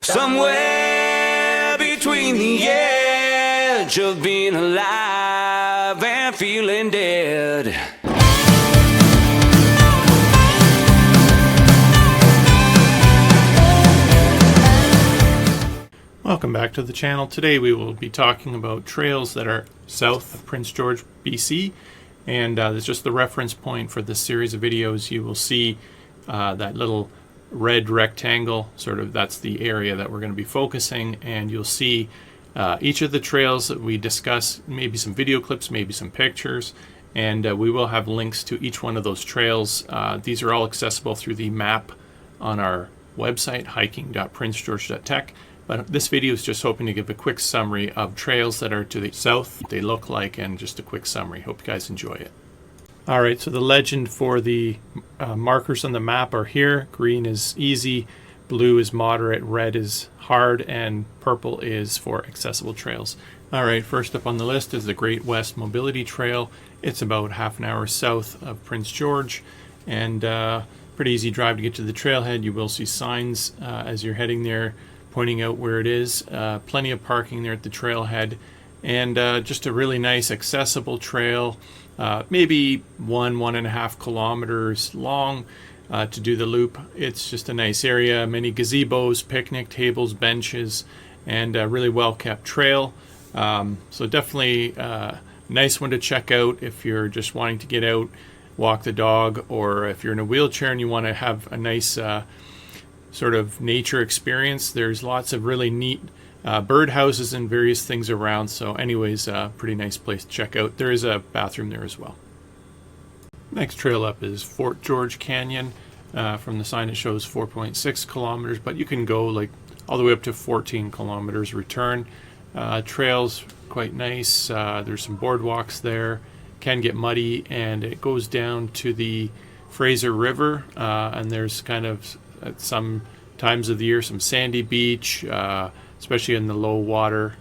Somewhere between the edge of being alive and feeling dead. Welcome back to the channel. Today we will be talking about trails that are south of Prince George, BC, and that's just the reference point for this series of videos. You will see that little red rectangle, sort of that's the area that we're going to be focusing, and you'll see each of the trails that we discuss, maybe some video clips, maybe some pictures, and we will have links to each one of those trails. These are all accessible through the map on our website, hiking.princegeorge.tech. But this video is just hoping to give a quick summary of trails that are to the south, what they look like, and just a quick summary. Hope you guys enjoy it. Alright, so the legend for the markers on the map are here. Green is easy, blue is moderate, red is hard, and purple is for accessible trails. Alright, first up on the list is the Great West Mobility Trail. It's about half an hour south of Prince George, and pretty easy drive to get to the trailhead. You will see signs as you're heading there pointing out where it is. Plenty of parking there at the trailhead, and just a really nice accessible trail, maybe 1.5 kilometers long to do the loop. It's just a nice area, many gazebos, picnic tables, benches, and a really well kept trail. So definitely a nice one to check out if you're just wanting to get out, walk the dog, or if you're in a wheelchair and you want to have a nice sort of nature experience. There's lots of really neat birdhouses and various things around, so anyways, pretty nice place to check out. There is a bathroom there as well. Next trail up is Fort George Canyon. From the sign it shows 4.6 kilometers, but you can go like all the way up to 14 kilometers return. Trails quite nice. There's some boardwalks there, can get muddy, and it goes down to the Fraser River, and there's kind of at some times of the year some sandy beach, especially in the low water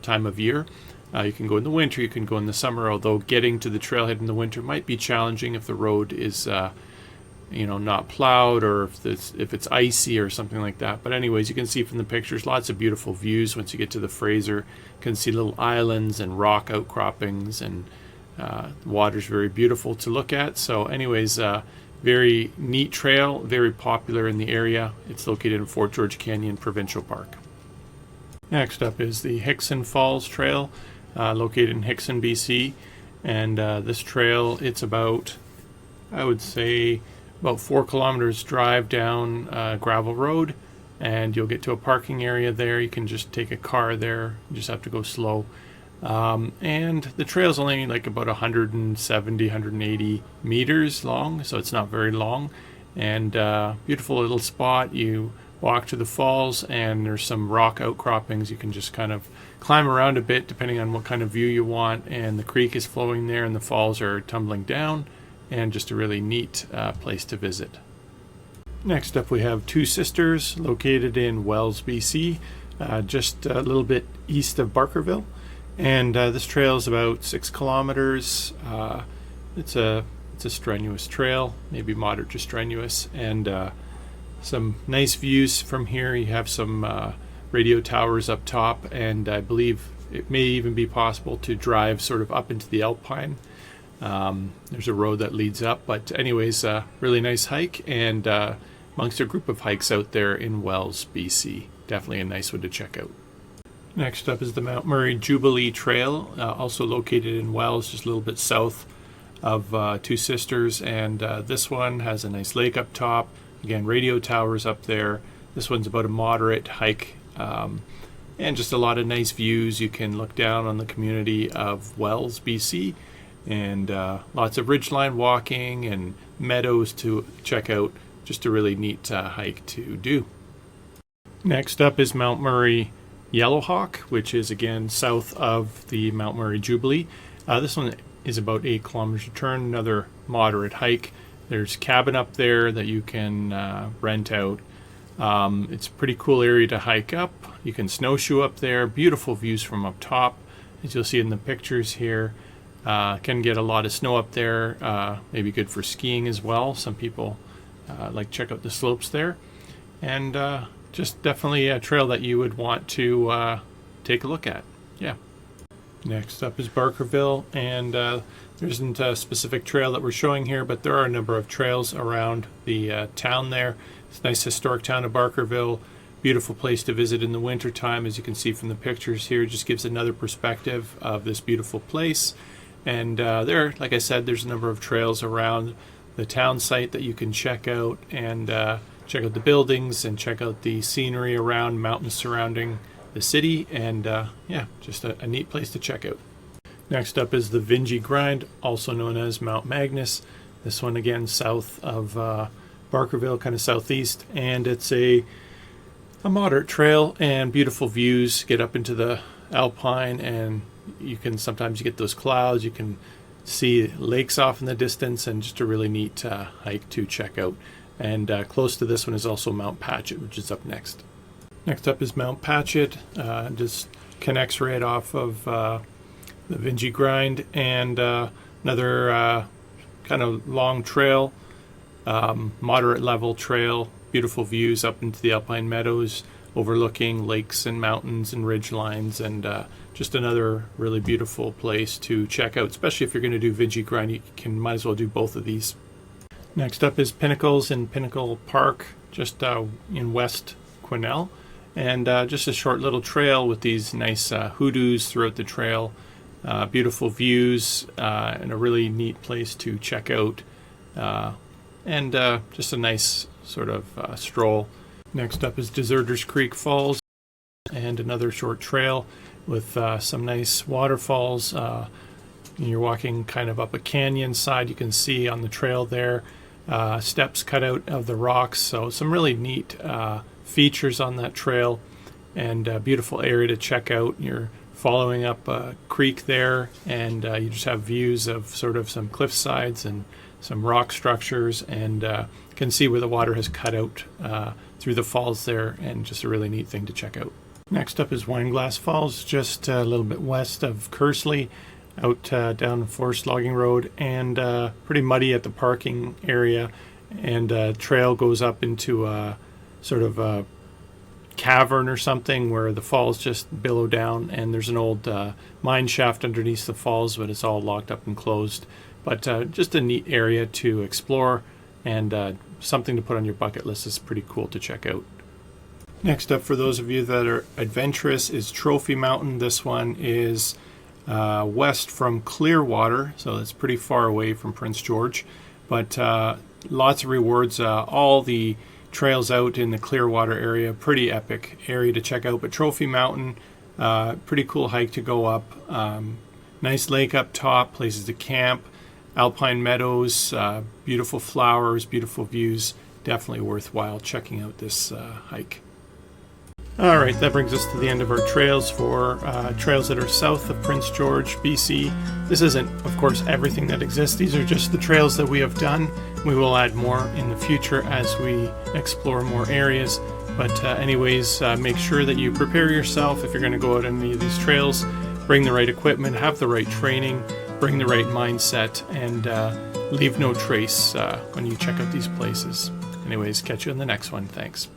time of year. You can go in the winter, you can go in the summer, although getting to the trailhead in the winter might be challenging if the road is not plowed, or if it's icy or something like that. But anyways, you can see from the pictures lots of beautiful views once you get to the Fraser. You can see little islands and rock outcroppings, and the water's very beautiful to look at. So anyways, very neat trail, very popular in the area. It's located in Fort George Canyon Provincial Park. Next up is the Hixon Falls Trail, located in Hixon, BC. And this trail, it's about, I would say, about 4 kilometers drive down gravel road, and you'll get to a parking area there. You can just take a car there, you just have to go slow. And the trail is only like about 170, 180 meters long, so it's not very long. And beautiful little spot. You walk to the falls, and there's some rock outcroppings. You can just kind of climb around a bit depending on what kind of view you want. And the creek is flowing there, and the falls are tumbling down, and just a really neat place to visit. Next up we have Two Sisters, located in Wells, BC, just a little bit east of Barkerville. And this trail is about 6 kilometers. It's a strenuous trail, maybe moderate to strenuous, and some nice views from here. You have some radio towers up top, and I believe it may even be possible to drive sort of up into the Alpine. There's a road that leads up, but anyways, really nice hike, and amongst a group of hikes out there in Wells, BC. Definitely a nice one to check out. Next up is the Murray Jubilee Trail, also located in Wells, just a little bit south of Two Sisters, and this one has a nice lake up top. Again, radio towers up there. This one's about a moderate hike, and just a lot of nice views. You can look down on the community of Wells, BC, and lots of ridgeline walking and meadows to check out. Just a really neat hike to do. Next up is Mount Murray Yellowhawk, which is again south of the Mount Murray Jubilee. This one is about 8 kilometers to turn, another moderate hike. There's a cabin up there that you can rent out. It's a pretty cool area to hike up. You can snowshoe up there. Beautiful views from up top, as you'll see in the pictures here. Can get a lot of snow up there, maybe good for skiing as well. Some people like check out the slopes there. And just definitely a trail that you would want to take a look at. Yeah. Next up is Barkerville, and there isn't a specific trail that we're showing here, but there are a number of trails around the town there. It's a nice historic town of Barkerville. Beautiful place to visit in the winter time, as you can see from the pictures here. Just gives another perspective of this beautiful place. And there, like I said, there's a number of trails around the town site that you can check out, and check out the buildings and check out the scenery around, mountains surrounding the city, and yeah, just a neat place to check out. Next up is the Vinje Grind, also known as Mount Magnus. This one again south of Barkerville, kind of southeast, and it's a moderate trail and beautiful views. Get up into the alpine, and you can sometimes get those clouds. You can see lakes off in the distance, and just a really neat hike to check out. And close to this one is also Mount Patchett, which is up next. Next up is Mount Patchett. Just connects right off of the Vinje Grind, and another kind of long trail, moderate level trail, beautiful views up into the alpine meadows, overlooking lakes and mountains and ridge lines, and just another really beautiful place to check out, especially if you're going to do Vinje Grind. You might as well do both of these. Next up is Pinnacles in Pinnacle Park, just in West Quesnel. And just a short little trail with these nice hoodoos throughout the trail. Beautiful views, and a really neat place to check out. And just a nice sort of stroll. Next up is Deserters Creek Falls, and another short trail with some nice waterfalls. You're walking kind of up a canyon side. You can see on the trail there steps cut out of the rocks. So some really neat features on that trail, and a beautiful area to check out. You're following up a creek there, and you just have views of sort of some cliff sides and some rock structures, and can see where the water has cut out through the falls there, and just a really neat thing to check out. Next up is Wineglass Falls, just a little bit west of Kersley, out down Forest Logging Road, and pretty muddy at the parking area, and trail goes up into a sort of a cavern or something where the falls just billow down, and there's an old mine shaft underneath the falls, but it's all locked up and closed. But just a neat area to explore, and something to put on your bucket list. Is pretty cool to check out. Next up, for those of you that are adventurous, is Trophy Mountain. This one is west from Clearwater, so it's pretty far away from Prince George, but lots of rewards. All the trails out in the Clearwater area, pretty epic area to check out. But Trophy Mountain, pretty cool hike to go up. Nice lake up top, places to camp, alpine meadows, beautiful flowers, beautiful views. Definitely worthwhile checking out this hike. All right, that brings us to the end of our trails for trails that are south of Prince George, BC. This isn't, of course, everything that exists. These are just the trails that we have done. We will add more in the future as we explore more areas. But anyways, make sure that you prepare yourself if you're going to go out on any of these trails. Bring the right equipment, have the right training, bring the right mindset, and leave no trace when you check out these places. Anyways, catch you in the next one. Thanks.